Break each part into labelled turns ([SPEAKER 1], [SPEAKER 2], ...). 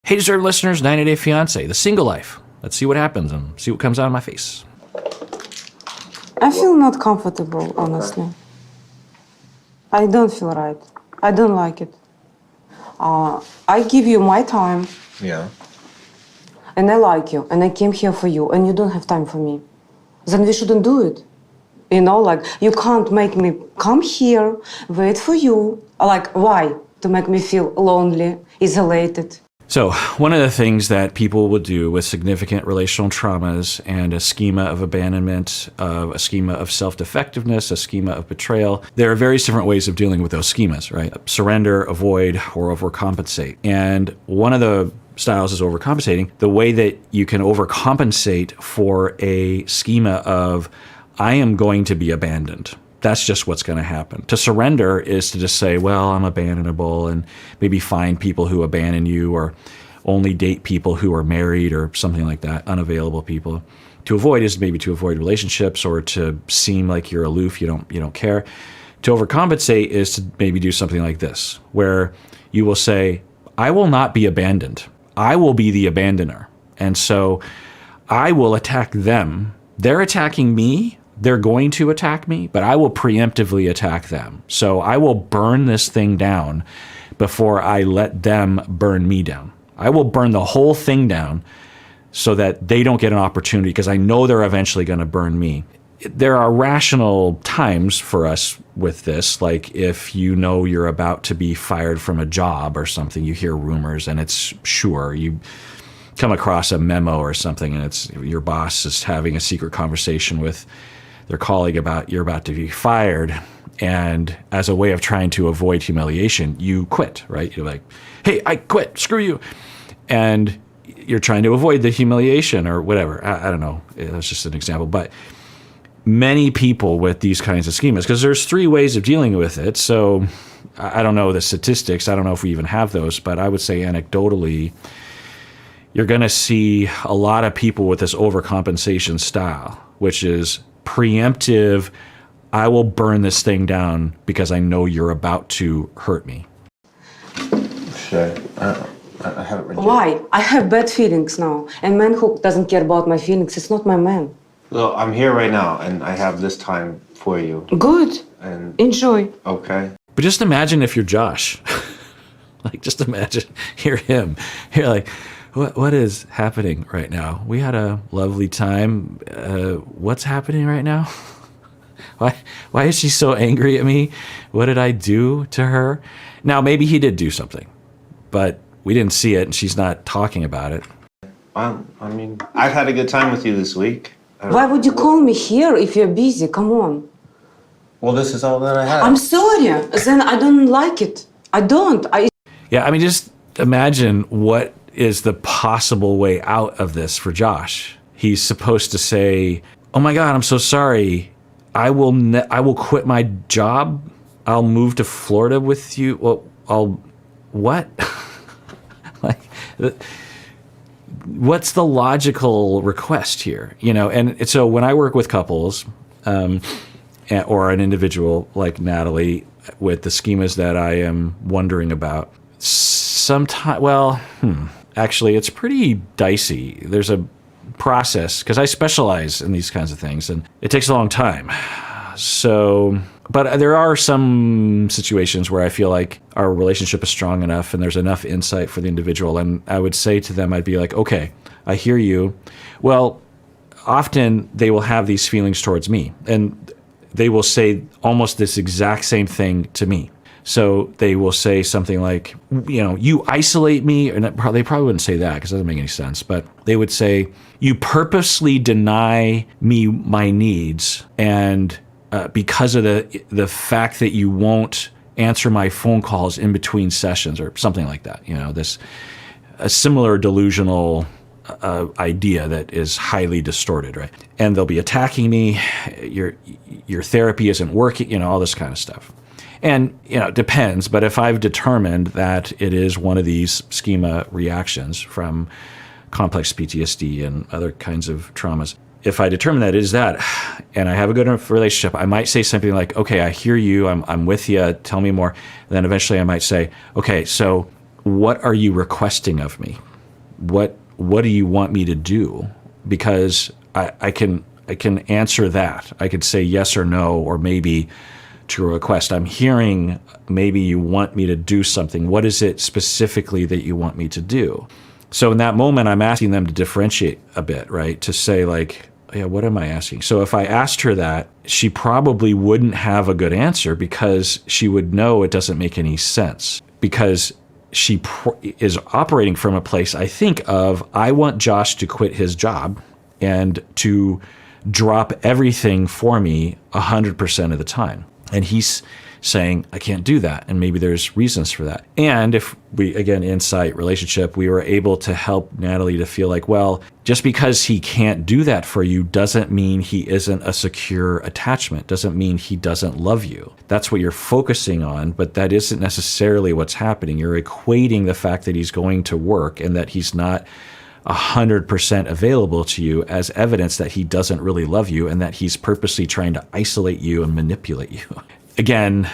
[SPEAKER 1] Hey, deserved listeners, 90 Day Fiancé, the single life. Let's see what happens and see what comes out of my face.
[SPEAKER 2] I feel not comfortable, honestly. I don't feel right. I don't like it. I give you my time.
[SPEAKER 3] Yeah.
[SPEAKER 2] And I like you, and I came here for you, and you don't have time for me. Then we shouldn't do it. You know, like, you can't make me come here, wait for you. Like, why? To make me feel lonely, isolated.
[SPEAKER 1] So one of the things that people will do with significant relational traumas and a schema of abandonment, a schema of self-defectiveness, a schema of betrayal, there are various different ways of dealing with those schemas, right? Surrender, avoid, or overcompensate. And one of the styles is overcompensating. The way that you can overcompensate for a schema of, I am going to be abandoned. That's just what's going to happen. To surrender is to just say, well, I'm abandonable, and maybe find people who abandon you, or only date people who are married or something like that, unavailable people. To avoid is maybe to avoid relationships or to seem like you're aloof, you don't care. To overcompensate is to maybe do something like this, where you will say, I will not be abandoned. I will be the abandoner. And so I will attack them. They're attacking me. They're going to attack me, but I will preemptively attack them. So I will burn this thing down before I let them burn me down. I will burn the whole thing down so that they don't get an opportunity, because I know they're eventually going to burn me. There are rational times for us with this, like if you know you're about to be fired from a job or something, you hear rumors and it's sure, you come across a memo or something and it's your boss is having a secret conversation with their colleague about you're about to be fired, and as a way of trying to avoid humiliation, you quit, right? You're like, hey, I quit, screw you. And you're trying to avoid the humiliation or whatever. I don't know, that's just an example. But many people with these kinds of schemas, because there's 3 ways of dealing with it. So I don't know the statistics, I don't know if we even have those, but I would say anecdotally, you're going to see a lot of people with this overcompensation style, which is preemptive, I will burn this thing down because I know you're about to hurt me.
[SPEAKER 3] Sure. I haven't rejected.
[SPEAKER 2] Why? I have bad feelings now. A man who doesn't care about my feelings is not my man.
[SPEAKER 3] Well, I'm here right now, and I have this time for you.
[SPEAKER 2] Good.
[SPEAKER 3] And
[SPEAKER 2] enjoy.
[SPEAKER 3] Okay.
[SPEAKER 1] But just imagine if you're Josh. Like, just imagine, hear him. You're like, what is happening right now? We had a lovely time. What's happening right now? Why is she so angry at me? What did I do to her? Now, maybe he did do something, but we didn't see it, and she's not talking about it.
[SPEAKER 3] I mean, I've had a good time with you this week.
[SPEAKER 2] Why would you call me here if you're busy? Come on.
[SPEAKER 3] Well, this is all that I have.
[SPEAKER 2] I'm sorry. Then I don't like it. I don't.
[SPEAKER 1] Yeah, I mean, just imagine what is the possible way out of this for Josh. He's supposed to say, oh my God, I'm so sorry. I will quit my job. I'll move to Florida with you. Well, what? Like, what's the logical request here? You know, and so when I work with couples, or an individual like Natalie with the schemas that I am wondering about, actually, it's pretty dicey. There's a process, because I specialize in these kinds of things, and it takes a long time. So, but there are some situations where I feel like our relationship is strong enough and there's enough insight for the individual, and I would say to them, I'd be like, okay, I hear you. Well, often they will have these feelings towards me, and they will say almost this exact same thing to me. So they will say something like, you know, you isolate me, and they probably wouldn't say that because it doesn't make any sense, but they would say, you purposely deny me my needs, and because of the fact that you won't answer my phone calls in between sessions or something like that. You know, a similar delusional idea that is highly distorted, right? And they'll be attacking me, your therapy isn't working, you know, all this kind of stuff. And, you know, it depends, but if I've determined that it is one of these schema reactions from complex PTSD and other kinds of traumas, if I determine that it is that, and I have a good enough relationship, I might say something like, okay, I hear you, I'm with you, tell me more. And then eventually I might say, okay, so what are you requesting of me? what do you want me to do? Because I can answer that. I could say yes or no, or maybe to a request. I'm hearing maybe you want me to do something. What is it specifically that you want me to do? So in that moment, I'm asking them to differentiate a bit, right? To say like, yeah, what am I asking? So if I asked her that, she probably wouldn't have a good answer because she would know it doesn't make any sense, because she is operating from a place, I think, of I want Josh to quit his job and to drop everything for me 100% of the time. And he's saying, I can't do that. And maybe there's reasons for that. And if we, again, insight, relationship, we were able to help Natalie to feel like, well, just because he can't do that for you doesn't mean he isn't a secure attachment, doesn't mean he doesn't love you. That's what you're focusing on, but that isn't necessarily what's happening. You're equating the fact that he's going to work and that he's not 100% available to you as evidence that he doesn't really love you and that he's purposely trying to isolate you and manipulate you. Again,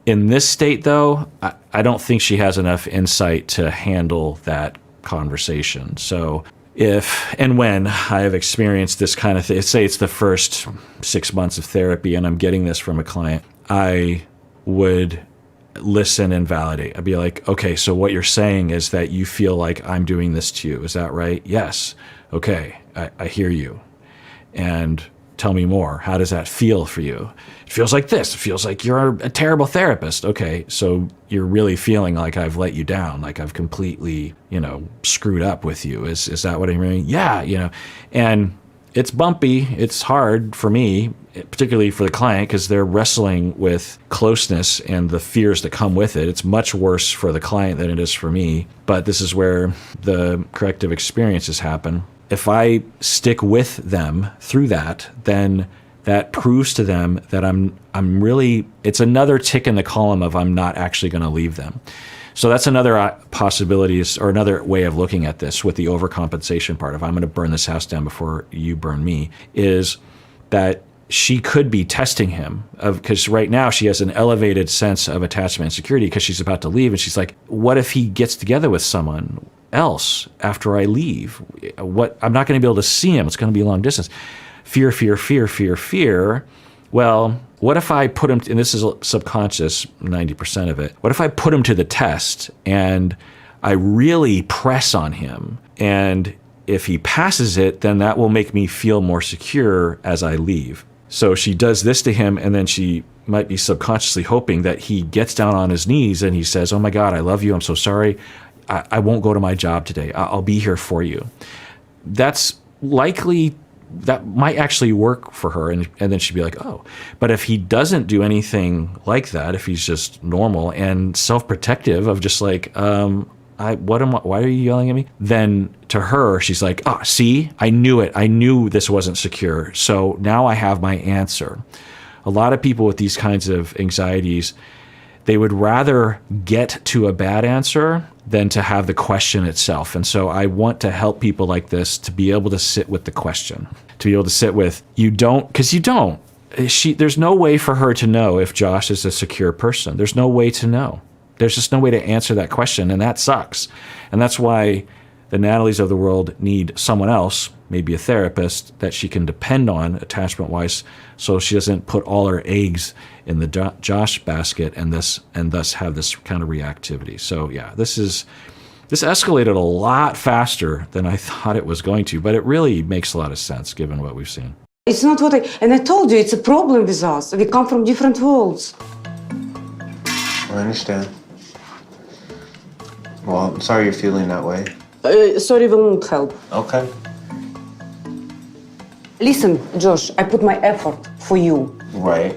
[SPEAKER 1] in this state, though, I don't think she has enough insight to handle that conversation. So if and when I have experienced this kind of thing, say it's the first 6 months of therapy and I'm getting this from a client, I would listen and validate. I'd be like, okay, so what you're saying is that you feel like I'm doing this to you. Is that right? Yes. Okay, I hear you. And tell me more. How does that feel for you? It feels like this. It feels like you're a terrible therapist. Okay, so you're really feeling like I've let you down, like I've completely, screwed up with you. Is that what I'm hearing? Yeah, and it's bumpy. It's hard for me, particularly for the client, because they're wrestling with closeness and the fears that come with it. It's much worse for the client than it is for me. But this is where the corrective experiences happen. If I stick with them through that, then that proves to them that I'm really, it's another tick in the column of I'm not actually going to leave them. So that's another possibility, or another way of looking at this with the overcompensation part of I'm going to burn this house down before you burn me, is that she could be testing him, because right now she has an elevated sense of attachment and security because she's about to leave. And she's like, what if he gets together with someone else after I leave? I'm not going to be able to see him. It's going to be long distance. Fear, fear, fear, fear, fear. Well, what if I put him, and this is subconscious, 90% of it, what if I put him to the test and I really press on him, and if he passes it, then that will make me feel more secure as I leave. So she does this to him, and then she might be subconsciously hoping that he gets down on his knees and he says, oh my God, I love you. I'm so sorry. I won't go to my job today. I'll be here for you. That's likely, that might actually work for her. And then she'd be like, oh. But if he doesn't do anything like that, if he's just normal and self-protective of just like, why are you yelling at me? Then to her, she's like, see, I knew it. I knew this wasn't secure. So now I have my answer. A lot of people with these kinds of anxieties, they would rather get to a bad answer than to have the question itself. And so I want to help people like this to be able to sit with the question, to be able to sit with, you don't, because you don't. There's no way for her to know if Josh is a secure person. There's no way to know. There's just no way to answer that question, and that sucks. And that's why the Natalies of the world need someone else, maybe a therapist, that she can depend on attachment-wise, so she doesn't put all her eggs in the Josh basket and thus have this kind of reactivity. So yeah, this escalated a lot faster than I thought it was going to, but it really makes a lot of sense given what we've seen.
[SPEAKER 2] It's not what and I told you, it's a problem with us. We come from different worlds.
[SPEAKER 3] I understand. Well, I'm sorry you're feeling that way.
[SPEAKER 2] Sorry will not help.
[SPEAKER 3] Okay.
[SPEAKER 2] Listen, Josh, I put my effort for you.
[SPEAKER 3] Right.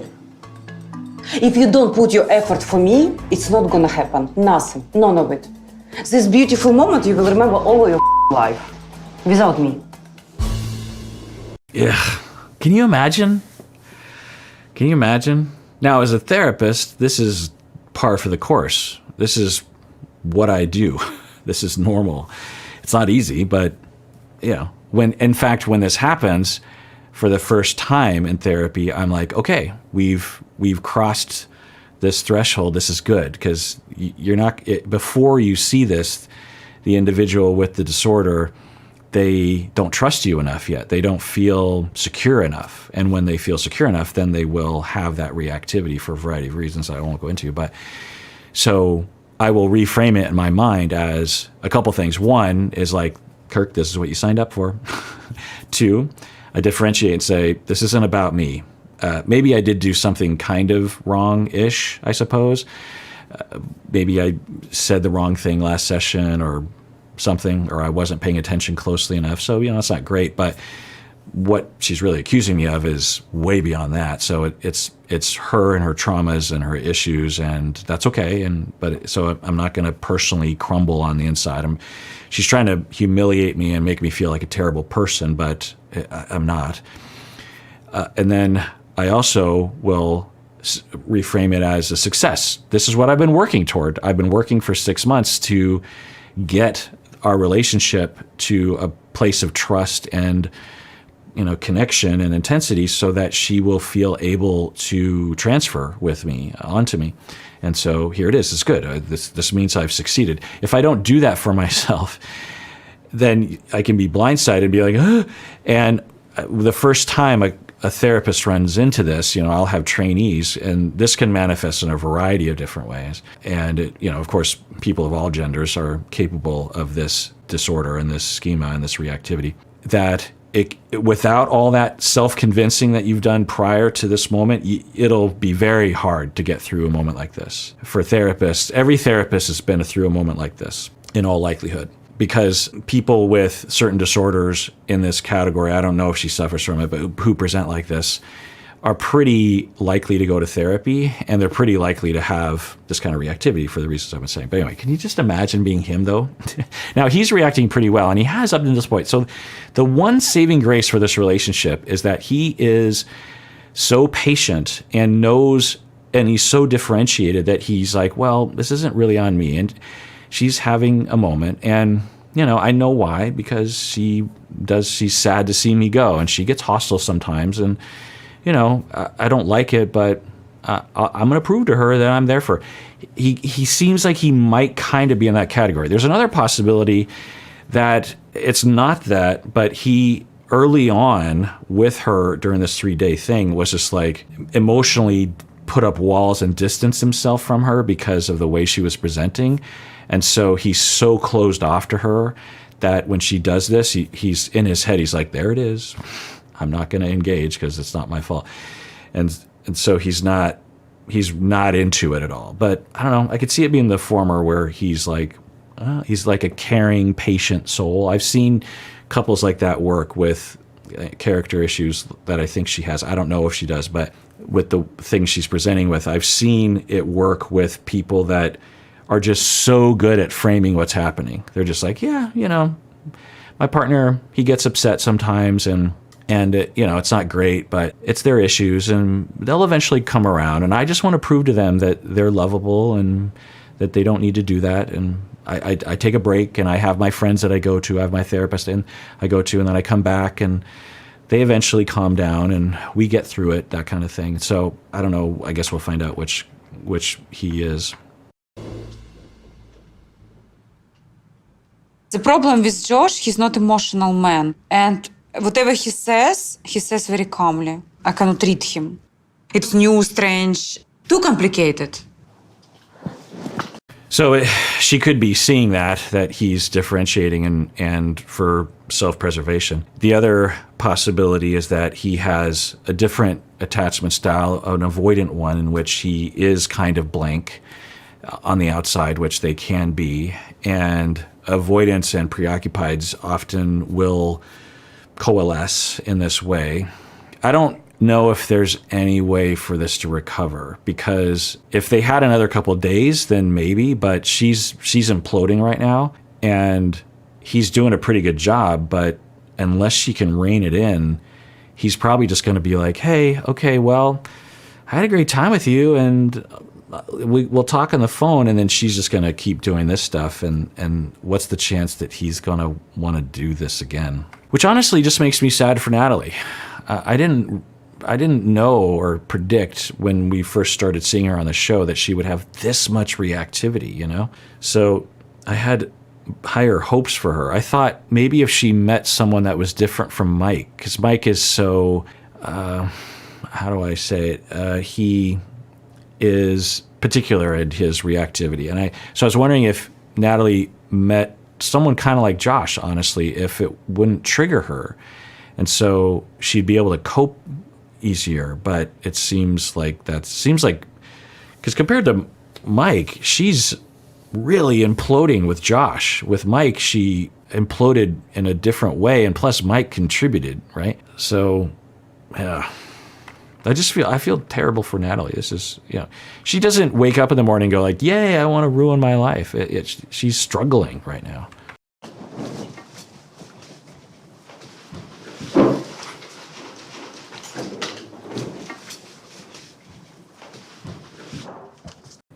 [SPEAKER 2] If you don't put your effort for me, it's not gonna happen. Nothing. None of it. This beautiful moment you will remember all your life. Without me.
[SPEAKER 1] Yeah. Can you imagine? Can you imagine? Now, as a therapist, this is par for the course. This is what I do. This is normal. It's not easy, but when this happens for the first time in therapy, I'm like, okay, we've crossed this threshold. This is good, because you're not, before you see this, the individual with the disorder, they don't trust you enough yet. They don't feel secure enough. And when they feel secure enough, then they will have that reactivity for a variety of reasons I won't go into. But so I will reframe it in my mind as a couple things. One is like, Kirk, this is what you signed up for. Two, I differentiate and say, this isn't about me. Maybe I did do something kind of wrong-ish, I suppose. Maybe I said the wrong thing last session or something, or I wasn't paying attention closely enough. So, it's not great, but what she's really accusing me of is way beyond that. So it's her and her traumas and her issues, and that's okay. So I'm not going to personally crumble on the inside. She's trying to humiliate me and make me feel like a terrible person, but I'm not. And then I also will reframe it as a success. This is what I've been working toward. I've been working for 6 months to get our relationship to a place of trust and connection and intensity so that she will feel able to transfer with me, onto me. And so here it is. It's good. This means I've succeeded. If I don't do that for myself, then I can be blindsided and be like, "Ugh." And the first time a therapist runs into this, I'll have trainees, and this can manifest in a variety of different ways. And, of course, people of all genders are capable of this disorder and this schema and this reactivity. That without all that self-convincing that you've done prior to this moment, it'll be very hard to get through a moment like this. For therapists, every therapist has been through a moment like this, in all likelihood. Because people with certain disorders in this category, I don't know if she suffers from it, but who present like this, are pretty likely to go to therapy, and they're pretty likely to have this kind of reactivity for the reasons I've been saying. But anyway, can you just imagine being him, though? Now, he's reacting pretty well, and he has up to this point. So the one saving grace for this relationship is that he is so patient and knows, and he's so differentiated that he's like, well, this isn't really on me. And she's having a moment, and I know why, because she's sad to see me go, and she gets hostile sometimes, and I don't like it, but I'm going to prove to her that I'm there for her. He seems like he might kind of be in that category. There's another possibility that it's not that, but he early on with her during this 3-day thing was just like emotionally put up walls and distanced himself from her because of the way she was presenting. And so he's so closed off to her that when she does this, he's in his head, he's like, there it is. I'm not going to engage because it's not my fault. And so he's not into it at all. But I don't know, I could see it being the former, where he's like a caring, patient soul. I've seen couples like that work with character issues that I think she has. I don't know if she does, but with the things she's presenting with, I've seen it work with people that are just so good at framing what's happening. They're just like, yeah, my partner, he gets upset sometimes, and it's not great, but it's their issues, and they'll eventually come around. And I just want to prove to them that they're lovable and that they don't need to do that. And I take a break, and I have my friends that I go to, I have my therapist and I go to, and then I come back, and they eventually calm down, and we get through it, that kind of thing. So I don't know. I guess we'll find out which he is.
[SPEAKER 4] The problem with Josh, he's not emotional man. And whatever he says very calmly. I cannot read him. It's new, strange, too complicated.
[SPEAKER 1] So she could be seeing that he's differentiating and for self-preservation. The other possibility is that he has a different attachment style, an avoidant one, in which he is kind of blank on the outside, which they can be. And avoidance and preoccupieds often will coalesce in this way. I don't know if there's any way for this to recover, because if they had another couple of days, then maybe, but she's imploding right now, and he's doing a pretty good job, but unless she can rein it in, he's probably just going to be like, hey, okay, well, I had a great time with you, and we'll talk on the phone, and then she's just going to keep doing this stuff, and what's the chance that he's going to want to do this again? Which honestly just makes me sad for Natalie. I didn't know or predict when we first started seeing her on the show that she would have this much reactivity, So I had higher hopes for her. I thought maybe if she met someone that was different from Mike, because Mike is so, how do I say it? He is particular in his reactivity. So I was wondering if Natalie met someone kind of like Josh, honestly, if it wouldn't trigger her. And so she'd be able to cope easier. But it seems like, because compared to Mike, she's really imploding with Josh. With Mike, she imploded in a different way, and plus Mike contributed, right? So, yeah. I feel terrible for Natalie. This is, she doesn't wake up in the morning and go like, yay, I want to ruin my life. She's struggling right now.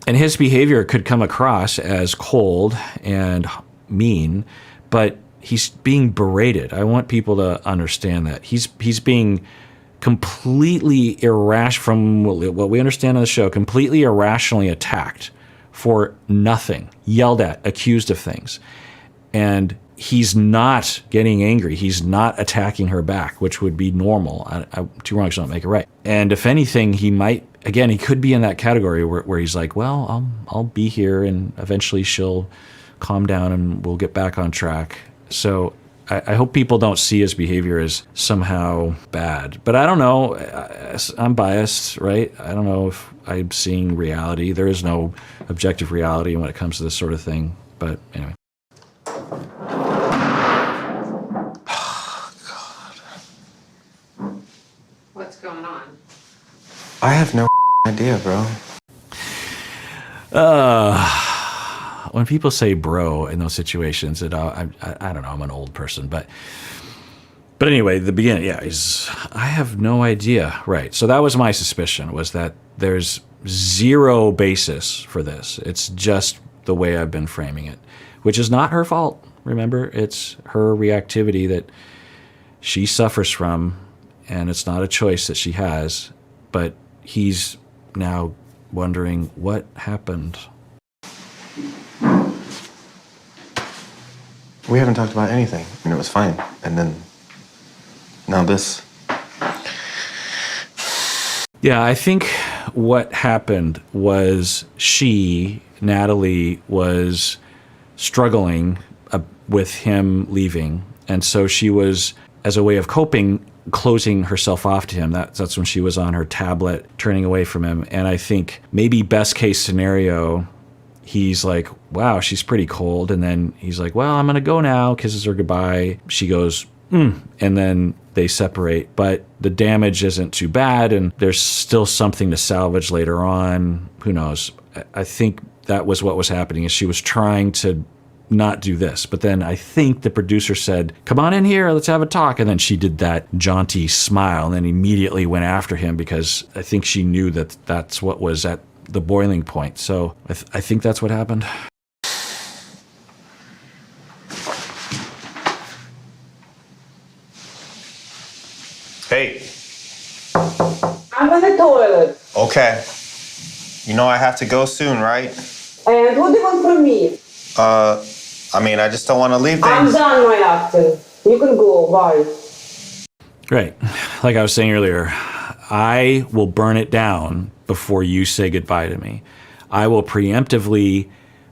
[SPEAKER 1] And his behavior could come across as cold and mean, but he's being berated. I want people to understand that. He's being completely irrational, from what we understand on the show, completely irrationally attacked for nothing, yelled at, accused of things. And he's not getting angry. He's not attacking her back, which would be normal. Two wrongs don't make it right. And if anything, he could be in that category where he's like, well, I'll be here and eventually she'll calm down and we'll get back on track. So I hope people don't see his behavior as somehow bad. But I don't know. I'm biased, right? I don't know if I'm seeing reality. There is no objective reality when it comes to this sort of thing. But anyway.
[SPEAKER 4] What's going on?
[SPEAKER 3] I have no idea, bro.
[SPEAKER 1] When people say bro in those situations, I don't know, I'm an old person, but anyway, the beginning, I have no idea. Right. So that was my suspicion, was that there's zero basis for this. It's just the way I've been framing it, which is not her fault. Remember, it's her reactivity that she suffers from, and it's not a choice that she has, but he's now wondering what happened.
[SPEAKER 3] We haven't talked about anything, and it was fine. And then, now this.
[SPEAKER 1] Yeah, I think what happened was Natalie, was struggling with him leaving. And so she was, as a way of coping, closing herself off to him. That's when she was on her tablet, turning away from him. And I think maybe best case scenario, he's like, wow, she's pretty cold. And then he's like, well, I'm going to go now, kisses her goodbye. She goes, and then they separate. But the damage isn't too bad, and there's still something to salvage later on. Who knows? I think that was what was happening, is she was trying to not do this. But then I think the producer said, come on in here, let's have a talk. And then she did that jaunty smile and then immediately went after him, because I think she knew that that's what was at the boiling point. So I think that's what happened.
[SPEAKER 3] Hey.
[SPEAKER 2] I'm in the toilet.
[SPEAKER 3] Okay. You know I have to go soon, right?
[SPEAKER 2] And what do you want from me?
[SPEAKER 3] I just don't want to leave
[SPEAKER 2] I'm
[SPEAKER 3] things.
[SPEAKER 2] done my acting. You can go. Bye.
[SPEAKER 1] Right. Like I was saying earlier, I will burn it down before you say goodbye to me. I will preemptively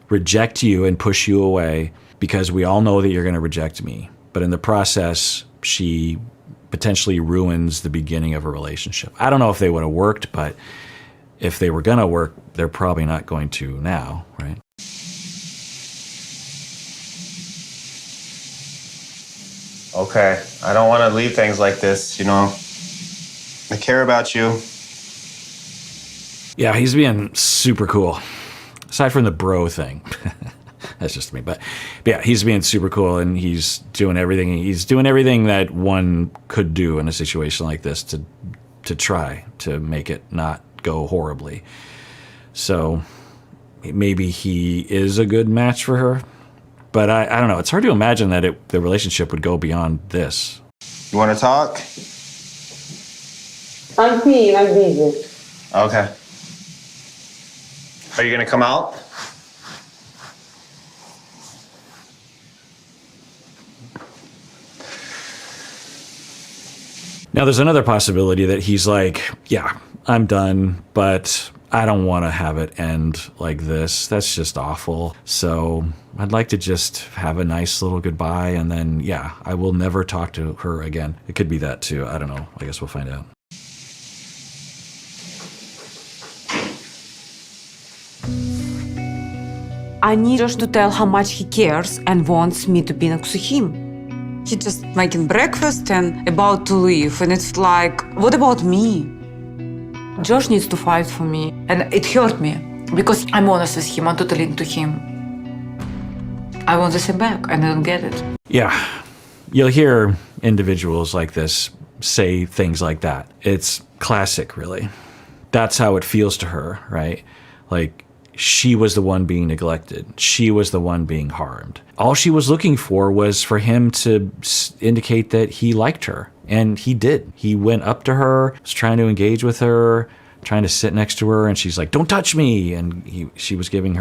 [SPEAKER 1] reject you and push you away, because we all know that you're going to reject me. But in the process, she potentially ruins the beginning of a relationship. I don't know if they would have worked, but if they were going to work, they're probably not going to now, right?
[SPEAKER 3] Okay. I don't want to leave things like this, I care about you.
[SPEAKER 1] Yeah, he's being super cool. Aside from the bro thing. That's just me. But yeah, he's being super cool, and he's doing everything. He's doing everything that one could do in a situation like this to try to make it not go horribly. So maybe he is a good match for her. But I don't know. It's hard to imagine that the relationship would go beyond this.
[SPEAKER 3] You want to talk?
[SPEAKER 2] I'm peeing. I'm busy.
[SPEAKER 3] Okay. Are you going to come out?
[SPEAKER 1] Now, there's another possibility that he's like, yeah, I'm done, but I don't want to have it end like this. That's just awful. So I'd like to just have a nice little goodbye, and then, yeah, I will never talk to her again. It could be that too. I don't know. I guess we'll find out.
[SPEAKER 2] I need Josh to tell how much he cares and wants me to be next to him.
[SPEAKER 4] He just making breakfast and about to leave. And it's like, what about me?
[SPEAKER 2] Josh needs to fight for me.
[SPEAKER 5] And it hurt me because I'm honest with him, I'm totally into him. I want the same back and I don't get it.
[SPEAKER 1] Yeah, you'll hear individuals like this say things like that. It's classic, really. That's how it feels to her, right? Like, she was the one being neglected. She was the one being harmed. All she was looking for was for him to indicate that he liked her. And he did. He went up to her, was trying to engage with her, trying to sit next to her, and she's like, "Don't touch me." And she was giving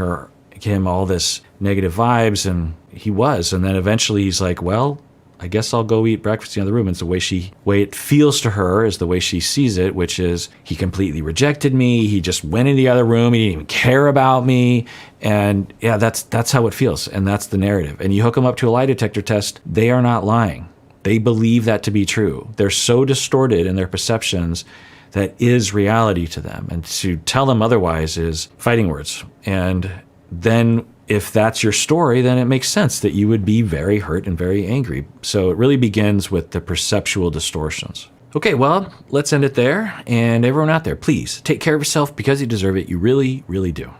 [SPEAKER 1] him all this negative vibes, and he was. And then eventually he's like, "Well, I guess I'll go eat breakfast in the other room." And it's the way it feels to her is the way she sees it, which is he completely rejected me. He just went in the other room. He didn't even care about me. And yeah, that's how it feels. And that's the narrative. And you hook them up to a lie detector test, they are not lying. They believe that to be true. They're so distorted in their perceptions that is reality to them. And to tell them otherwise is fighting words. And then if that's your story, then it makes sense that you would be very hurt and very angry. So it really begins with the perceptual distortions. Okay, well, let's end it there. And everyone out there, please take care of yourself because you deserve it. You really, really do.